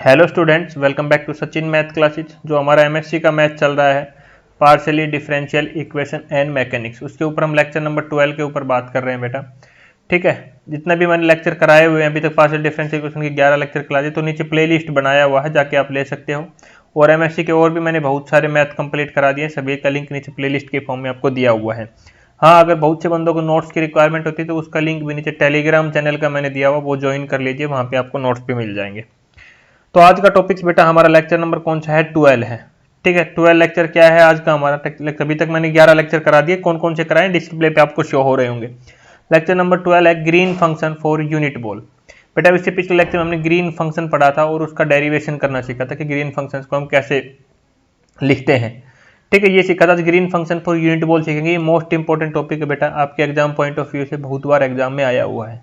Hello students, welcome back to Sachin math classes. जो हमारा MSc का मैथ चल रहा है partially differential equation and mechanics, उसके ऊपर हम लेक्चर नंबर 12 के ऊपर बात कर रहे हैं बेटा। ठीक है, जितना भी मैंने लेक्चर कराए हुए हैं अभी तक पार्शियल डिफरेंशियल इक्वेशन के 11 लेक्चर करा दिए, तो नीचे प्लेलिस्ट बनाया हुआ है, जाके आप ले सकते हो। और एमएससी के और भी मैंने बहुत सारे मैथ कंप्लीट करा दिए, सभी का लिंक नीचे प्लेलिस्ट के फॉर्म में आपको दिया हुआ है। हाँ, अगर बहुत से बंदों को नोट्स की रिक्वायरमेंट होती है तो उसका लिंक भी नीचे टेलीग्राम चैनल का मैंने दिया हुआ, वो ज्वाइन कर लीजिए, वहाँ पे आपको नोट्स भी मिल जाएंगे। तो आज का टॉपिक्स बेटा हमारा लेक्चर नंबर कौन सा है? 12 है। ठीक है, 12 लेक्चर क्या है आज का हमारा? अभी तक मैंने 11 लेक्चर करा दिए, कौन कौन से कराए डिस्प्ले पे आपको शो हो रहे होंगे। लेक्चर नंबर 12 है green function for unit ball. बेटा इससे पिछले लेक्चर में हमने ग्रीन फंक्शन पढ़ा था और उसका डेरिवेशन करना सीखा था कि ग्रीन फंक्शन को हम कैसे लिखते हैं। ठीक है, ये सीखा था। Green function for unit ball सीखेंगे। ये मोस्ट इंपॉर्टेंट टॉपिक है बेटा, आपके एग्जाम पॉइंट ऑफ व्यू से बहुत बार एग्जाम में आया हुआ है।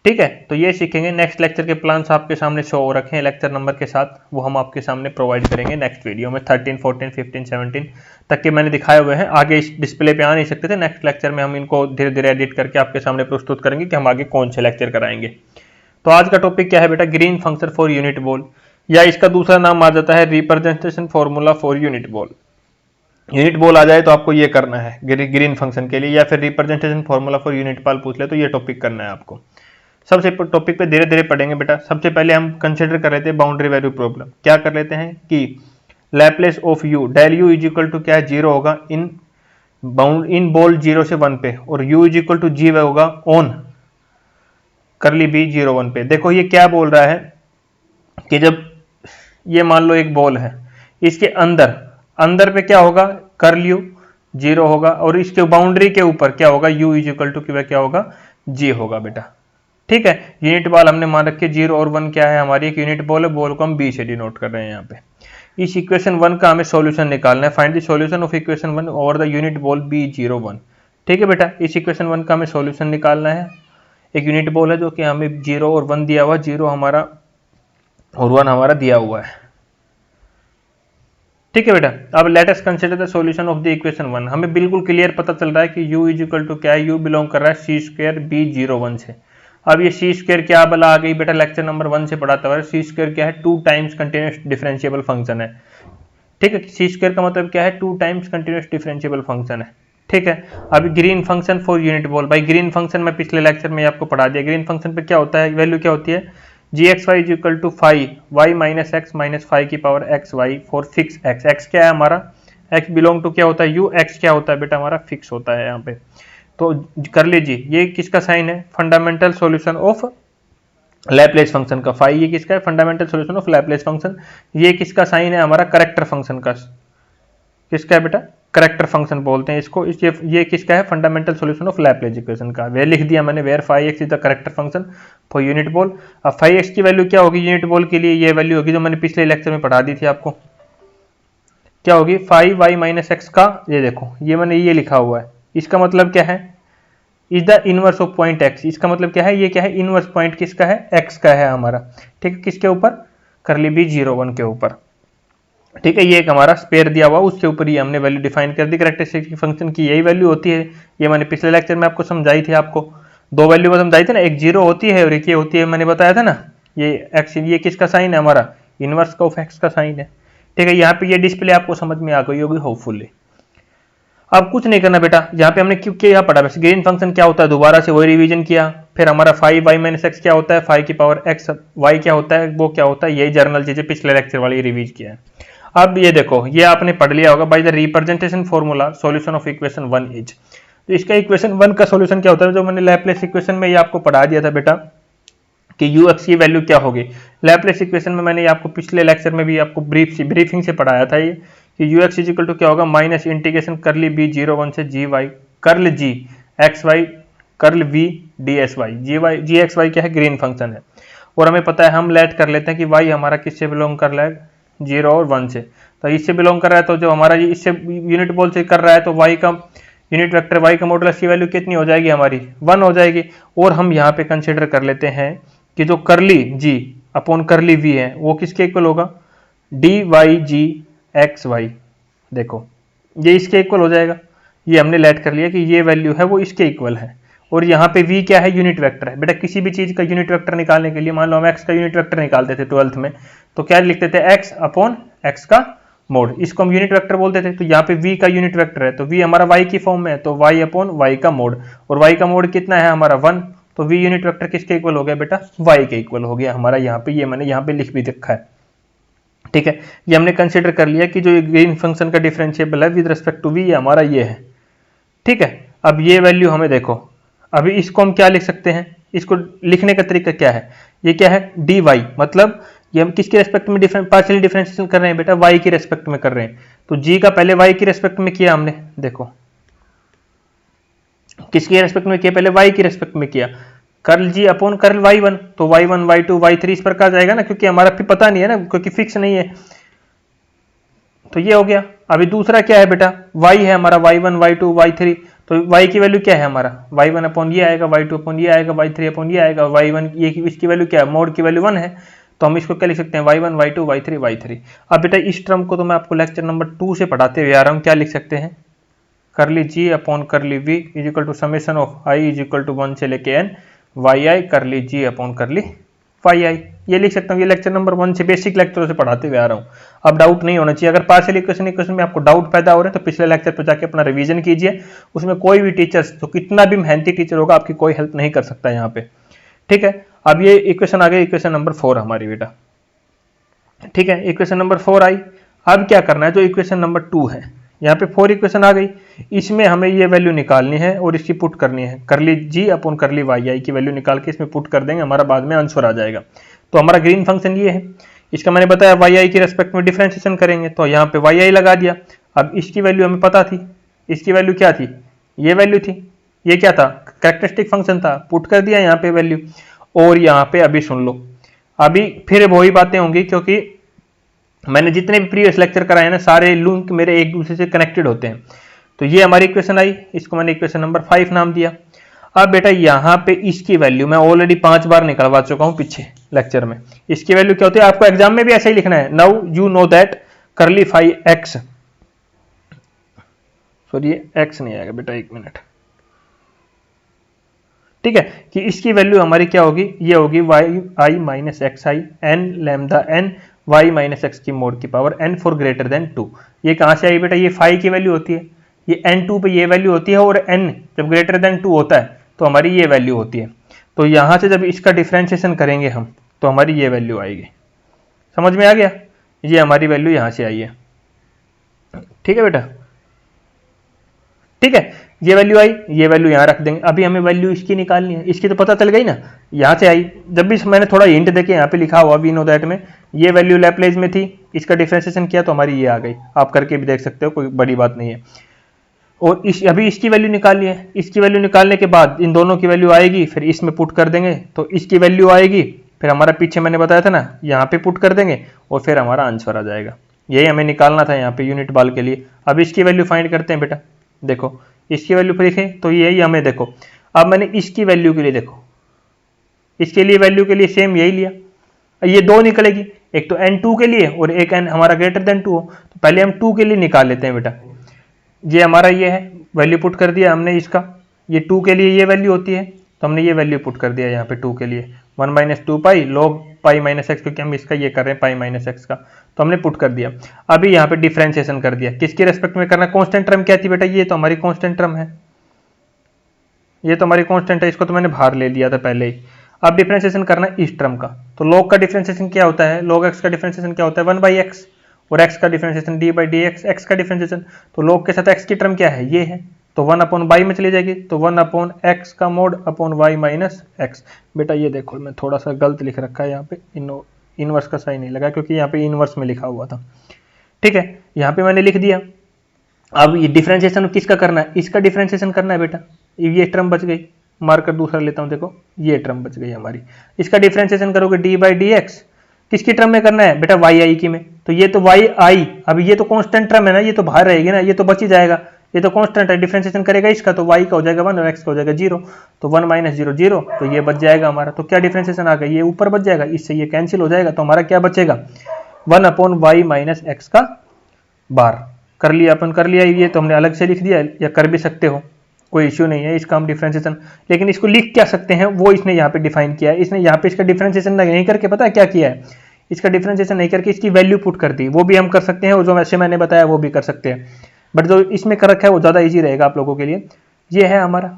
ठीक है, तो ये सीखेंगे। नेक्स्ट लेक्चर के प्लान्स आपके सामने शो हो रखे हैं लेक्चर नंबर के साथ, वो हम आपके सामने प्रोवाइड करेंगे नेक्स्ट वीडियो में। 13, 14, 15, 17 तक के मैंने दिखाए हुए हैं, आगे इस डिस्प्ले पे आ नहीं सकते थे। नेक्स्ट लेक्चर में हम इनको धीरे धीरे एडिट करके आपके सामने प्रस्तुत करेंगे कि हम आगे कौन से लेक्चर कराएंगे। तो आज का टॉपिक क्या है बेटा? Green function for unit ball, या इसका दूसरा नाम आ जाता है representation formula for unit ball. Unit ball आ जाए तो आपको ये करना है ग्रीन फंक्शन के लिए, या फिर representation formula for unit ball पूछ ले तो ये टॉपिक करना है आपको। सबसे टॉपिक पे धीरे धीरे पढ़ेंगे बेटा। सबसे पहले हम कंसिडर कर लेते हैं बाउंड्री वैल्यू प्रॉब्लम। क्या कर लेते हैं कि Laplace of u, del u is equal to क्या है? 0 होगा इन बॉल 0 से 1 पे, और u इज इक्वल टू जी होगा ऑन करली बी 0, 1 पे। देखो ये क्या बोल रहा है कि जब ये मान लो एक बॉल है, इसके अंदर पे क्या होगा? कर्ल यू 0 होगा, और इसके बाउंड्री के ऊपर क्या होगा? u इज इक्वल टू क्या होगा? g होगा बेटा। ठीक है, यूनिट बॉल हमने मान रखे 0 और 1 क्या है? हमारी एक यूनिट बॉल है, बॉल को हम b से डिनोट कर रहे हैं यहाँ पे। इस इक्वेशन 1 का हमें सॉल्यूशन निकालना है। Find the solution of equation 1 over the unit ball b0, 1। ठीक है बेटा, इस इक्वेशन 1 का हमें सॉल्यूशन निकालना है। एक यूनिट बॉल है जो कि हमें 0 और 1 दिया हुआ, 0 हमारा और 1 हमारा दिया हुआ है। ठीक है बेटा, अब let us consider the solution of the equation 1। हमें बिल्कुल क्लियर पता चल रहा है कि u इज इक्वल टू क्या है? u बिलोंग कर रहा है सी स्क्वायर b0, 1 से। अब ये सी स्क्वायर क्या बला आ गई बेटा? लेक्चर नंबर 1 से पढ़ाता हुआ सी स्क्वायर क्या है? 2 टाइम्स कंटिन्यूस डिफरेंशिएबल फंक्शन है। ठीक है, सी स्क्वायर का मतलब क्या है? 2 टाइम्स कंटिन्यूस डिफरेंशिएबल फंक्शन है। ठीक है, अभी green function for unit ball. भाई ग्रीन फंक्शन में पिछले लेक्चर में आपको पढ़ा दिया। ग्रीन फंक्शन पे क्या होता है? वैल्यू क्या होती है? gxy is equal to 5 y minus x minus 5 की power x y for fix x. X क्या है हमारा? एक्स बिलोंग टू क्या होता है? u। एक्स क्या होता है बेटा? हमारा फिक्स होता है यहाँ पे। तो कर लीजिए, ये किसका साइन है? Fundamental solution of Laplace function का। फाई ये किसका है? Fundamental solution of Laplace function. ये किसका साइन है? हमारा करेक्टर फंक्शन का। किसका है बेटा? करेक्टर फंक्शन बोलते हैं इसको। ये किसका है? Fundamental solution of Laplace equation का। वे लिख दिया मैंने, where phi x is the character function for unit ball. अब फाई एक्स की वैल्यू क्या होगी यूनिट बॉल के लिए? ये वैल्यू होगी जो मैंने पिछले लेक्चर में पढ़ा दी थी आपको। क्या होगी? 5y माइनस एक्स का, ये देखो ये मैंने ये लिखा हुआ है। इसका मतलब क्या है? Is the inverse of point x. इसका मतलब क्या है? ये क्या है? इनवर्स पॉइंट किसका है? एक्स का है हमारा। ठीक है, किसके ऊपर? करली बी 0, 1 के ऊपर। ठीक है, ये एक हमारा स्पेयर दिया हुआ, उसके ऊपर ही हमने वैल्यू डिफाइन कर दी। कैरेक्टरिस्टिक फंक्शन की यही वैल्यू होती है। ये मैंने पिछले लेक्चर में आपको समझाई थी। आपको 2 वैल्यू समझाई थी ना, एक 0 होती है और एक ये होती है, मैंने बताया था ना। ये एक्स, ये किसका साइन है? हमारा इनवर्स ऑफ एक्स का साइन है। ठीक है, यहाँ पे ये डिस्प्ले आपको समझ में आ गई होगी होपफुली। अब कुछ नहीं करना बेटा, यहाँ पे हमने क्यों क्या पढ़ा? बस ग्रीन फंक्शन क्या होता है दोबारा से वही रिवीजन किया। फिर हमारा 5y माइनस एक्स क्या होता है? 5 की पावर एक्स वाई क्या होता है? वो क्या होता है? यही जर्नल चीजें पिछले लेक्चर वाली रिवीज किया है। अब ये देखो, ये आपने पढ़ लिया होगा। By the representation formula solution of equation 1 is. तो इसका इक्वेशन 1 का सॉल्यूशन क्या होता है? जो मैंने लैप्लेस इक्वेशन में ये आपको पढ़ा दिया था बेटा कि यू एक्स की वैल्यू क्या होगी। लैप्लेस इक्वेशन में मैंने आपको पिछले लेक्चर में भी आपको ब्रीफिंग से पढ़ाया था ये कि U x is equal to क्या होगा? माइनस इंटीग्रेशन करली बी 0, 1 से G Y curl G X Y curl V D S Y. G X Y क्या है? ग्रीन फंक्शन है। और हमें पता है, हम लेट कर लेते हैं कि वाई हमारा किससे बिलोंग कर रहा है? 0 और 1 से। तो इससे बिलोंग कर रहा है, तो जो हमारा इससे यूनिट बॉल से कर रहा है, तो y का यूनिट वेक्टर y का मॉडुलस की वैल्यू कितनी हो जाएगी? हमारी 1 हो जाएगी। और हम यहाँ पे कंसिडर कर लेते हैं कि जो करली g अपॉन करली v है वो किसके इक्वल होगा? D Y G X Y. देखो ये इसके इक्वल हो जाएगा। ये हमने लेट कर लिया कि ये वैल्यू है वो इसके इक्वल है। और यहाँ पे v क्या है, यूनिट वेक्टर है। बेटा किसी भी चीज का यूनिट वेक्टर निकालने के लिए, मान लो हम x का यूनिट वेक्टर निकालते थे 12th में, तो क्या लिखते थे, x अपॉन x का मोड, इसको हम यूनिट वेक्टर बोलते थे। तो यहाँ पे v का यूनिट वेक्टर है, तो v हमारा y की फॉर्म में है, तो y अपॉन y का मोड, और y का मोड कितना है हमारा 1, तो v यूनिट वेक्टर किसके इक्वल हो गया बेटा, y के इक्वल हो गया हमारा। यहाँ पे ये मैंने यहाँ पे लिख भी रखा है, ठीक है। ये हमने कंसिडर कर लिया कि जो ग्रीन फंक्शन का डिफरेंशिएबल है विद रिस्पेक्ट टू v, ये हमारा ये है, ठीक है। अब ये वैल्यू हमें देखो, अभी इसको हम क्या लिख सकते हैं, इसको लिखने का तरीका क्या है, ये क्या है, dy, मतलब ये हम किसके रेस्पेक्ट में पार्शियल डिफरेंशिएशन कर रहे हैं बेटा, y के रेस्पेक्ट में कर रहे हैं। तो g का पहले y के रेस्पेक्ट में किया हमने, देखो किसके रेस्पेक्ट में किया, पहले y के रेस्पेक्ट में किया, curl g upon curl y1, तो y1 y2 y3 इस प्रकार जाएगा ना, क्योंकि हमारा फिर पता नहीं है ना, क्योंकि फिक्स नहीं है, तो ये हो गया। अभी दूसरा क्या है बेटा, y है हमारा y1 y2 y3, तो y की वैल्यू क्या है हमारा, y1 अपॉन ये आएगा, y2 अपॉन ये आएगा, y3 अपॉन ये आएगा, y1 ये इसकी वैल्यू क्या है, मोड की वैल्यू 1 है, तो हम इसको क्या लिख सकते हैं, y1 y2 y3 y3। अब बेटा इस टर्म को तो मैं आपको लेक्चर नंबर 2 से पढ़ाते हुए आ रहा हूँ, क्या लिख सकते हैं, curly g upon curly v is equal to summation of i is equal to 1 से लेके n yi curly g upon curly yi, ये लिख सकता हूँ। ये लेक्चर नंबर 1 से बेसिक लेक्चरों से पढ़ाते हुए आ रहा हूँ। अब डाउट नहीं होना चाहिए, अगर पार्शियल इक्वेशन में आपको डाउट पैदा हो रहे हैं तो पिछले लेक्चर पर जाके अपना रिवीजन कीजिए, उसमें कोई भी टीचर्स तो कितना भी मेहनती टीचर होगा आपकी कोई हेल्प नहीं कर सकता यहाँ पे, ठीक है। अब ये इक्वेशन आ गई, इक्वेशन नंबर 4 हमारी बेटा, ठीक है, इक्वेशन नंबर 4 आई। अब क्या करना है, जो इक्वेशन नंबर 2 है, यहाँ पे 4 इक्वेशन आ गई, इसमें हमें ये वैल्यू निकालनी है और इसकी पुट करनी है, करली g अपॉन करली yi की वैल्यू निकाल के इसमें पुट कर देंगे, हमारा बाद में आंसर आ जाएगा। तो हमारा ग्रीन फंक्शन ये है, इसका मैंने बताया yi की रेस्पेक्ट में डिफरेंशिएशन करेंगे, तो यहाँ पे yi लगा दिया। अब इसकी वैल्यू हमें पता थी, इसकी वैल्यू क्या थी, ये वैल्यू थी, ये क्या था, कैरेक्टरिस्टिक फंक्शन था, पुट कर दिया यहाँ पे वैल्यू। और यहाँ पे अभी सुन लो, अभी फिर वही बातें होंगी, क्योंकि मैंने जितने भी प्रीवियस लेक्चर कराए ना, सारे लिंक मेरे एक दूसरे से कनेक्टेड होते हैं। तो ये हमारी इक्वेशन आई, इसको मैंने इक्वेशन नंबर 5 नाम दिया। अब बेटा यहाँ पे इसकी वैल्यू मैं ऑलरेडी 5 बार निकलवा चुका हूँ पिछले लेक्चर में। इसकी वैल्यू क्या होती है, आपको एग्जाम में भी ऐसा ही लिखना है, नाउ यू नो दैट करली फाई एक्स, सॉरी ये एक्स नहीं आएगा बेटा, एक मिनट, ठीक है, कि इसकी वैल्यू हमारी क्या होगी, ये होगी y i minus x i n lambda n y minus x की मोड की power n for greater than 2। ये कहाँ से आई बेटा, ये फाई की वैल्यू होती है, ये n2 पे ये वैल्यू होती है, और n जब ग्रेटर देन 2 होता है तो हमारी ये वैल्यू होती है। तो यहाँ से जब इसका डिफ्रेंशिएशन करेंगे हम, तो हमारी ये वैल्यू आएगी, समझ में आ गया, ये हमारी वैल्यू यहाँ से आई है, ठीक है बेटा, ठीक है, ये वैल्यू आई, ये वैल्यू यहाँ रख देंगे। अभी हमें वैल्यू इसकी निकालनी है, इसकी तो पता चल गई ना, यहाँ से आई, जब भी मैंने थोड़ा हिंट देके यहाँ पे लिखा हुआ वी नो दैट में, ये वैल्यू लैप्लेस में थी, इसका डिफरेंशिएशन किया तो हमारी ये आ गई, आप करके भी देख सकते हो, कोई बड़ी बात नहीं है। और अभी इसकी वैल्यू निकालनी है, इसकी वैल्यू निकालने के बाद इन दोनों की वैल्यू आएगी, फिर इसमें पुट कर देंगे तो इसकी वैल्यू आएगी, फिर हमारा पीछे मैंने बताया था ना, यहाँ पे पुट कर देंगे और फिर हमारा आंसर आ जाएगा। यही हमें निकालना था यहाँ पे यूनिट बाल के लिए। अब इसकी वैल्यू फाइंड करते हैं बेटा, देखो इसकी वैल्यू पर लिखें तो यही हमें, देखो अब मैंने इसकी वैल्यू के लिए, देखो इसके लिए वैल्यू के लिए सेम यही लिया, ये दो निकलेगी, एक तो n2 के लिए और एक n हमारा ग्रेटर देन 2 हो, तो पहले हम 2 के लिए निकाल लेते हैं बेटा। ये हमारा ये है, वैल्यू पुट कर दिया हमने इसका, ये 2 के लिए ये वैल्यू होती है, तो हमने ये वैल्यू पुट कर दिया यहाँ पे 2 के लिए, 1 minus 2 pi log pi minus x, क्योंकि हम इसका ये कर रहे हैं पाई माइनस एक्स का, तो हमने पुट कर दिया। अभी यहाँ पे डिफरेंशिएशन कर दिया, किसके रेस्पेक्ट में करना, कांस्टेंट टर्म क्या थी बेटा, ये तो हमारी कांस्टेंट टर्म है, ये तो हमारी कांस्टेंट है, इसको तो मैंने बाहर ले लिया था पहले ही। अब डिफरेंशिएशन करना है इस टर्म का, तो log का डिफरेंशिएशन क्या होता है, log x का डिफरेंशिएशन क्या होता है 1/x, और x का डिफरेंशिएशन d/dx, x का डिफरेंशिएशन, तो log के साथ x की टर्म क्या है, ये है, तो 1/y में चली जाएगी, तो 1/x का mode upon y minus x. बेटा ये देखो मैं थोड़ा सा गलत लिख रखा है, यहाँ पे इनवर्स का साइन नहीं लगा, क्योंकि यहाँ पे इनवर्स में लिखा हुआ था, ठीक है, यहाँ पे मैंने लिख दिया। अब ये डिफरेंशिएशन किसका करना है, इसका डिफरेंशिएशन करना है बेटा, ये टर्म बच गई, मार्कर दूसरा लेता हूं, देखो ये टर्म बच गई हमारी, इसका डिफरेंशिएशन करोगे d/dx, किसकी टर्म में करना है बेटा, yi की में, तो ये तो yi, अब ये तो कांस्टेंट टर्म है ना, ये तो बाहर रहेगी ना, ये तो बच ही जाएगा, ये तो कांस्टेंट है, डिफरेंशिएशन करेगा इसका तो y का हो जाएगा 1 और x का हो जाएगा 0, तो 1 माइनस 0 0, तो ये बच जाएगा हमारा। तो क्या डिफरेंशिएशन आ गया, ये ऊपर बच जाएगा, इससे ये कैंसिल हो जाएगा, तो हमारा क्या बचेगा 1/y माइनस एक्स का बार। कर लिया अपन, कर लिया, ये तो हमने अलग से लिख दिया या कर भी सकते हो। कोई इश्यू नहीं है, इसका हम डिफरेंशिएशन, लेकिन इसको लिख क्या सकते हैं वो इसने यहाँ पे डिफाइन किया है। इसने यहाँ पे इसका डिफरेंशिएशन नहीं करके पता है क्या किया है, इसका डिफरेंशिएशन नहीं करके इसकी वैल्यू पुट कर दी। वो भी हम कर सकते हैं और जो वैसे मैंने बताया वो भी कर सकते हैं, बट जो इसमें कर रखा है वो ज़्यादा ईजी रहेगा आप लोगों के लिए। ये है हमारा,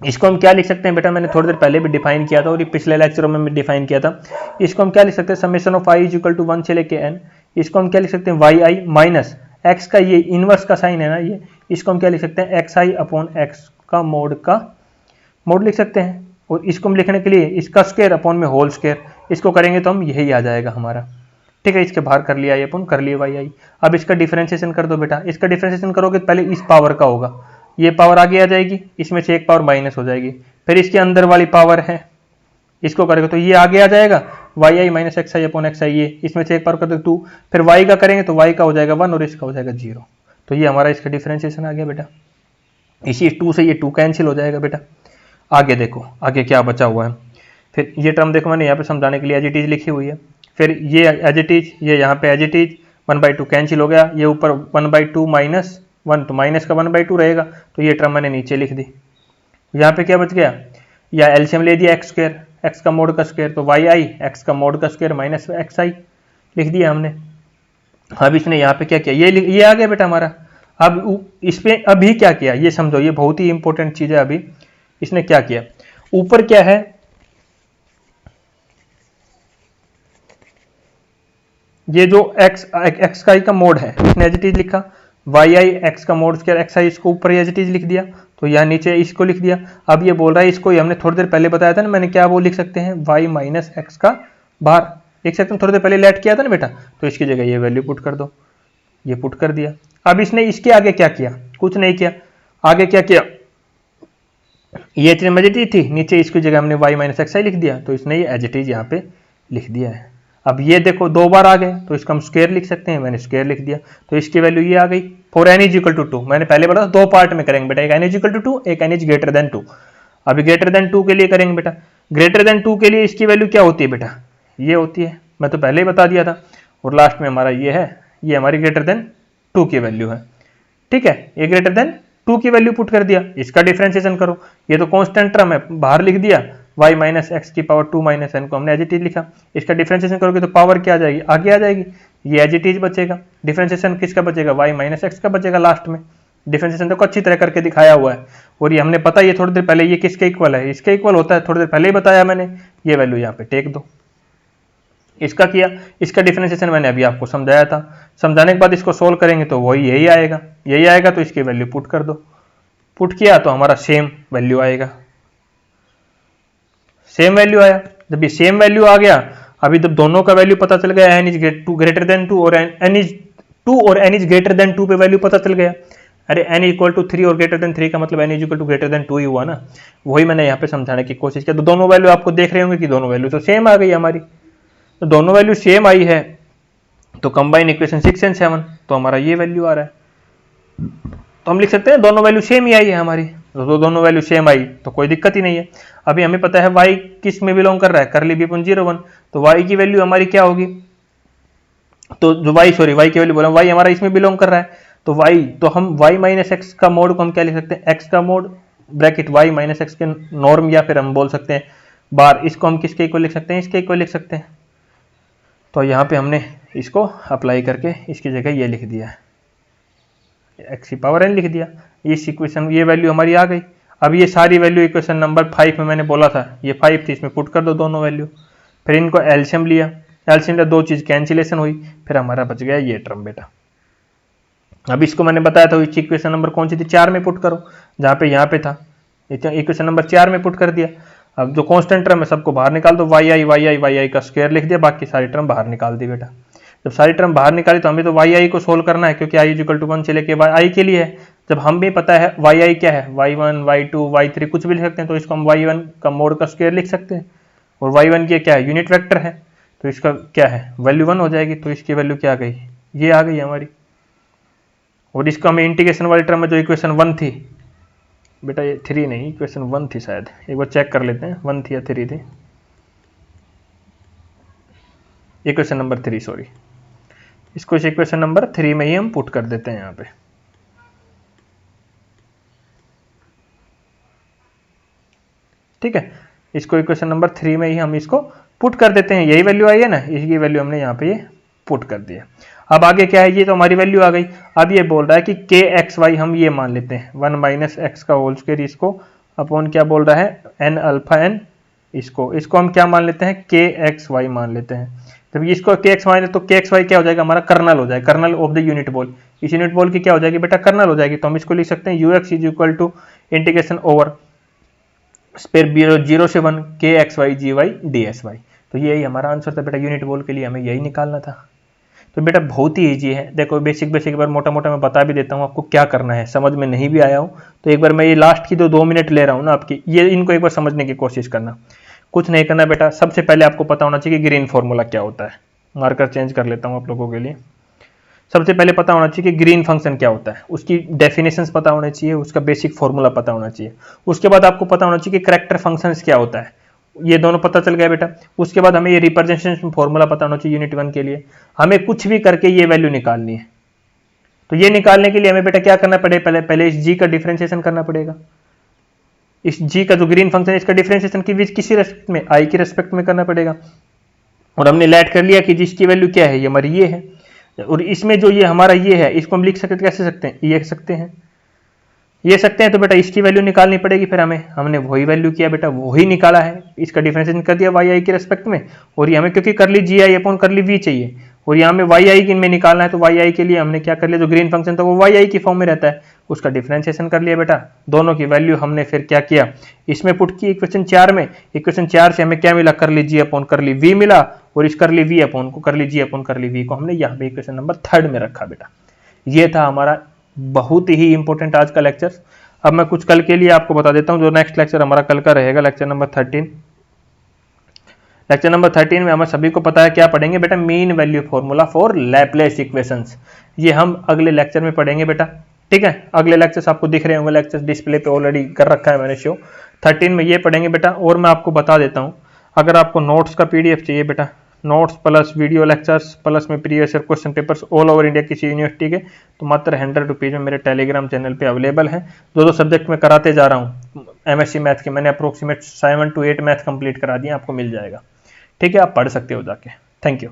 इसको हम क्या लिख सकते हैं बेटा, मैंने थोड़ी देर पहले भी डिफाइन किया था और ये पिछले लेक्चरों में भी डिफाइन किया था। इसको हम क्या लिख सकते हैं, summation of i is equal to 1 से लेके n। इसको हम क्या लिख सकते हैं, वाई आई माइनस एक्स का ये इनवर्स का साइन है ना ये, इसको हम क्या लिख सकते हैं, एक्स आई अपॉन एक्स का मोड लिख सकते हैं। और इसको हम लिखने के लिए इसका स्क्वायर अपॉन में होल स्क्वायर, इसको करेंगे तो हम यही आ जाएगा हमारा। ठीक है, इसके बाहर कर लिया आई अपन, कर लिया वाई आई। अब इसका डिफरेंशिएशन कर दो बेटा, इसका डिफरेंशिएशन करोगे तो पहले इस पावर का होगा, ये पावर आगे आ जाएगी, इसमें से एक पावर माइनस हो जाएगी, फिर इसके अंदर वाली पावर है, इसको करेंगे तो ये आगे आ जाएगा Y i minus x I upon x आई, ये इसमें से एक पावर कर दो 2, फिर वाई का करेंगे तो वाई का हो जाएगा 1 और इसका हो जाएगा 0। तो ये हमारा इसका डिफरेंशिएशन आ गया बेटा। इसी 2 से ये 2 कैंसिल हो जाएगा बेटा। आगे देखो आगे क्या बचा हुआ है, फिर ये टर्म देखो मैंने यहाँ पे समझाने के लिए एज इट इज लिखी हुई है, फिर ये एज इट इज, ये यहाँ पे एज इट इज 1/2 कैंसिल हो गया, ये ऊपर 1/2 माइनस 1 तो माइनस का 1/2 रहेगा, तो ये टर्म मैंने नीचे लिख दी। यहाँ पे क्या बच गया, या एलसीएम ले दिया एक्स स्क्वायर, एक्स का मोड का स्क्वायर, तो वाई आई एक्स का मोड का स्क्वायर माइनस एक्स आई लिख दिया हमने। अब इसने यहाँ पे क्या किया, ये आ गया बेटा हमारा। अब इस पे अभी क्या किया ये समझो, ये बहुत ही इंपॉर्टेंट चीज है। अभी इसने क्या किया, ऊपर क्या है, ये जो एक्स का आई का मोड है इसने एज इट इज लिखा, वाई आई एक्स का मोड स्क्वायर एक्स आई इसको ऊपर एज इट इज लिख दिया, तो यहाँ नीचे इसको लिख दिया। अब ये बोल रहा है इसको, हमने थोड़ी देर पहले बताया था ना मैंने, क्या वो लिख सकते हैं वाई माइनस एक्स का बाहर लिख सकते हैं, थोड़ी देर पहले लेट किया था ना बेटा, तो इसकी जगह ये वैल्यू पुट कर दो, ये पुट कर दिया। अब इसने इसके आगे क्या किया, कुछ नहीं किया, आगे क्या किया, ये एज इट इज थी, नीचे इसकी जगह हमने वाई माइनस एक्स आई लिख दिया, तो इसने ये एज इट इज यहाँ पे लिख दिया है। अब ये देखो 2 बार आ गए तो इसका हम स्क्वायर लिख सकते हैं, मैंने स्क्वायर लिख दिया, तो इसकी वैल्यू ये आ गई। For n is equal to 2, मैंने पहले बोला था 2 पार्ट में करेंगे बेटा, एक एन इज इक्वल टू 2, एक एन इज ग्रेटर देन 2। अभी ग्रेटर देन 2 के लिए करेंगे बेटा, ग्रेटर देन 2 के लिए इसकी वैल्यू क्या होती है बेटा, ये होती है, मैं तो पहले ही बता दिया था। और लास्ट में हमारा ये है, ये हमारी ग्रेटर देन 2 की वैल्यू है। ठीक है, ये ग्रेटर देन 2 की वैल्यू पुट कर दिया, इसका डिफरेंशिएशन करो, ये तो कांस्टेंट टर्म है बाहर लिख दिया, y माइनस एक्स की पावर 2 माइनस एन को हमने एज इट इज लिखा, इसका डिफरेंशिएशन करोगे तो पावर क्या आ जाएगी, आगे आ जाएगी, ये एज इट इज बचेगा। डिफरेंशिएशन किसका बचेगा, y माइनस एक्स का बचेगा लास्ट में। डिफरेंशिएशन देखो अच्छी तरह करके दिखाया हुआ है, और ये हमने पता ये थोड़ी देर पहले ये किसके इक्वल है, इसके इक्वल होता है, थोड़ी देर पहले ही बताया मैंने। ये वैल्यू यहाँ पे टेक दो, इसका किया, इसका डिफरेंशिएशन मैंने अभी आपको समझाया था, समझाने के बाद इसको सोल्व करेंगे तो वही यही आएगा, तो इसकी वैल्यू पुट कर दो, पुट किया तो हमारा सेम वैल्यू आएगा, सेम वैल्यू आया। जब ये सेम वैल्यू आ गया, अभी जब दोनों का वैल्यू पता चल गया, एन इज ग्रेटर देन 2 और एन इज 2 और एन इज ग्रेटर देन 2 पे वैल्यू पता चल गया। अरे एन इक्वल टू 3 और ग्रेटर देन 3 का मतलब n is equal to greater than 2 ही हुआ ना, वही मैंने यहाँ पे समझाने की कोशिश किया। तो दोनों वैल्यू आपको देख रहे होंगे कि दोनों वैल्यू तो सेम आ गई हमारी, तो दोनों वैल्यू सेम आई है, तो कंबाइन इक्वेशन 6 एंड 7, तो हमारा ये वैल्यू आ रहा है। तो हम लिख सकते हैं दोनों वैल्यू सेम ही आई है हमारी, तो दोनों वैल्यू सेम आई तो कोई दिक्कत ही नहीं है। अभी हमें पता है y किस में बिलोंग कर रहा है, करली b अपॉन 0 1, तो y की वैल्यू हमारी क्या होगी, तो जो y की वैल्यू बोला y हमारा इसमें बिलोंग कर रहा है, तो y, तो हम y माइनस एक्स का मोड को हम क्या लिख सकते हैं, x का mode bracket y minus x के नॉर्म, या फिर हम बोल सकते हैं बार, इसको हम किसके इक्वल लिख सकते हैं, इसके इक्वल लिख सकते हैं। तो यहाँ पे हमने इसको अप्लाई करके इसकी जगह ये लिख दिया है, एक्स की पावर एन लिख दिया, इस इक्वेशन ये वैल्यू हमारी आ गई। अब ये सारी वैल्यू इक्वेशन नंबर 5 में मैंने बोला था, ये 5 थी, इसमें पुट कर दो दोनों वैल्यू, फिर इनको एलसीएम लिया, दो चीज कैंसिलेशन हुई, फिर हमारा बच गया ये टर्म बेटा। अब इसको मैंने बताया था इक्वेशन नंबर कौन सी थी, 4 में पुट करो, जहाँ पे यहाँ पे था इक्वेशन नंबर 4 में पुट कर दिया। अब जो कांस्टेंट टर्म है सबको बाहर निकाल दो, वाई आई का स्क्वायर लिख दिया, बाकी सारी टर्म बाहर निकाल दी बेटा। जब सारी टर्म बाहर निकाली तो हमें तो वाई आई को सोल्व करना है, क्योंकि आई इक्वल टू 1 से लेके आई के लिए है। जब हम भी पता है वाई आई क्या है, y1 y2 y3 कुछ भी लिख सकते हैं, तो इसको हम y1 का मोड का स्क्वायर लिख सकते हैं, और y1 की क्या है, यूनिट वेक्टर है, तो इसका क्या है वैल्यू 1 हो जाएगी, तो इसकी वैल्यू क्या आ गई, ये आ गई हमारी। और इसको हमें इंटीग्रेशन वाली टर्म में जो इक्वेशन 1 थी बेटा, ये 3 नहीं, इक्वेशन 1 थी शायद, एक बार चेक कर लेते हैं 1 थी या 3 थी, इक्वेशन नंबर 3 सॉरी, इसको इस इक्वेशन नंबर 3 में ही हम पुट कर देते हैं यहाँ पे। ठीक है, इसको इक्वेशन नंबर 3 में ही हम इसको पुट कर देते हैं, यही वैल्यू आई है ना, इसकी वैल्यू हमने यहाँ पे ये पुट कर दिया। अब आगे क्या है, ये तो हमारी वैल्यू आ गई। अब ये बोल रहा है कि के एक्स वाई हम ये मान लेते हैं 1 माइनस एक्स का होल स्क्वायर, इसको अपॉन क्या बोल रहा है एन अल्फा एन, इसको हम क्या मान लेते हैं के एक्स वाई मान लेते हैं। जब इसको के एक्स वाई तो के एक्स वाई क्या हो जाएगा हमारा कर्नल हो जाएगा, kernel of the unit ball. इस यूनिट बॉल की क्या हो जाएगी बेटा कर्नल हो जाएगी, तो हम इसको लिख सकते हैं u x is equal to integration over sphere 0 से 1 के x y g y d S y. तो यही हमारा आंसर था बेटा, यूनिट बॉल के लिए हमें यही निकालना था। तो बेटा बहुत ही ईजी है, देखो बेसिक एक बार मोटा मोटा मैं बता भी देता हूँ आपको क्या करना है, समझ में नहीं भी आया हो तो एक बार मैं ये लास्ट की 2 मिनट ले रहा हूँ ना आपकी, ये इनको एक बार समझने की कोशिश करना। कुछ नहीं करना बेटा, सबसे पहले आपको पता होना चाहिए कि ग्रीन फॉर्मूला क्या होता है। मार्कर चेंज कर लेता हूँ आप लोगों के लिए। सबसे पहले पता होना चाहिए कि ग्रीन फंक्शन क्या होता है, उसकी डेफिनेशंस पता होना चाहिए, उसका बेसिक फॉर्मूला पता होना चाहिए। उसके बाद आपको पता होना चाहिए कि करैक्टर फंक्शंस क्या होता है, ये दोनों पता चल गया बेटा। उसके बाद हमें ये रिप्रेजेंटेशन फॉर्मूला पता होना चाहिए यूनिट 1 के लिए। हमें कुछ भी करके ये वैल्यू निकालनी है, तो ये निकालने के लिए हमें बेटा क्या करना पड़ेगा, पहले इस जी का डिफरेंशिएशन करना पड़ेगा। इस जी का जो ग्रीन फंक्शन है इसका डिफरेंशिएशन किसी रेस्पेक्ट में, आई के रेस्पेक्ट में करना पड़ेगा। और हमने लेट कर लिया कि जिसकी वैल्यू क्या है, ये हमारी ये है, और इसमें जो ये हमारा ये है इसको हम लिख सकते कैसे सकते हैं, ये सकते हैं, ये सकते हैं। तो बेटा इसकी वैल्यू निकालनी पड़ेगी, फिर हमने वही वैल्यू किया बेटा, वही निकाला है, इसका डिफरेंशिएशन कर दिया वाई आई के रेस्पेक्ट में। और ये हमें क्योंकि कर ली जी आई अपॉन कर ली वी चाहिए, और यहाँ में वाई आई में निकालना है, तो वाई आई के लिए हमने क्या कर लिया, जो ग्रीन फंक्शन था वो वाई आई की फॉर्म में रहता है, उसका डिफरेंशिएशन कर लिया बेटा। दोनों की वैल्यू हमने फिर क्या किया, इसमें पुट की इक्वेशन 4 में। इक्वेशन 4 से हमें क्या मिला, कर ली जी अपॉन कर ली वी मिला, और इस कर ली वी अपॉन को कर ली जी अपॉन कर ली वी को हमने यहाँ पे इक्वेशन नंबर 3 में रखा बेटा। ये था हमारा बहुत ही इंपॉर्टेंट आज का लेक्चर। अब मैं कुछ कल के लिए आपको बता देता हूं, जो नेक्स्ट लेक्चर हमारा कल का रहेगा, लेक्चर नंबर 13। लेक्चर नंबर 13 में हमें सभी को पता है क्या पढ़ेंगे बेटा, mean value formula for Laplace equations. ये हम अगले लेक्चर में पढ़ेंगे बेटा, ठीक है। अगले लेक्चर्स आपको दिख रहे होंगे, लेक्चर्स डिस्प्ले पे ऑलरेडी कर रखा है मैंने शो। 13 में ये पढ़ेंगे बेटा। और मैं आपको बता देता हूँ, अगर आपको नोट्स का पीडीएफ चाहिए बेटा, notes plus video lectures plus में previous year question papers all over India किसी यूनिवर्सिटी के, तो मात्र 100 रुपीज़ में मेरे टेलीग्राम चैनल पे अवेलेबल है। दो सब्जेक्ट में कराते जा रहा हूँ, एमएससी मैथ के मैंने अप्रोक्सीमेट 7 to 8 मैथ कंप्लीट करा दिए, आपको मिल जाएगा, ठीक है। आप पढ़ सकते हो जाके। Thank you.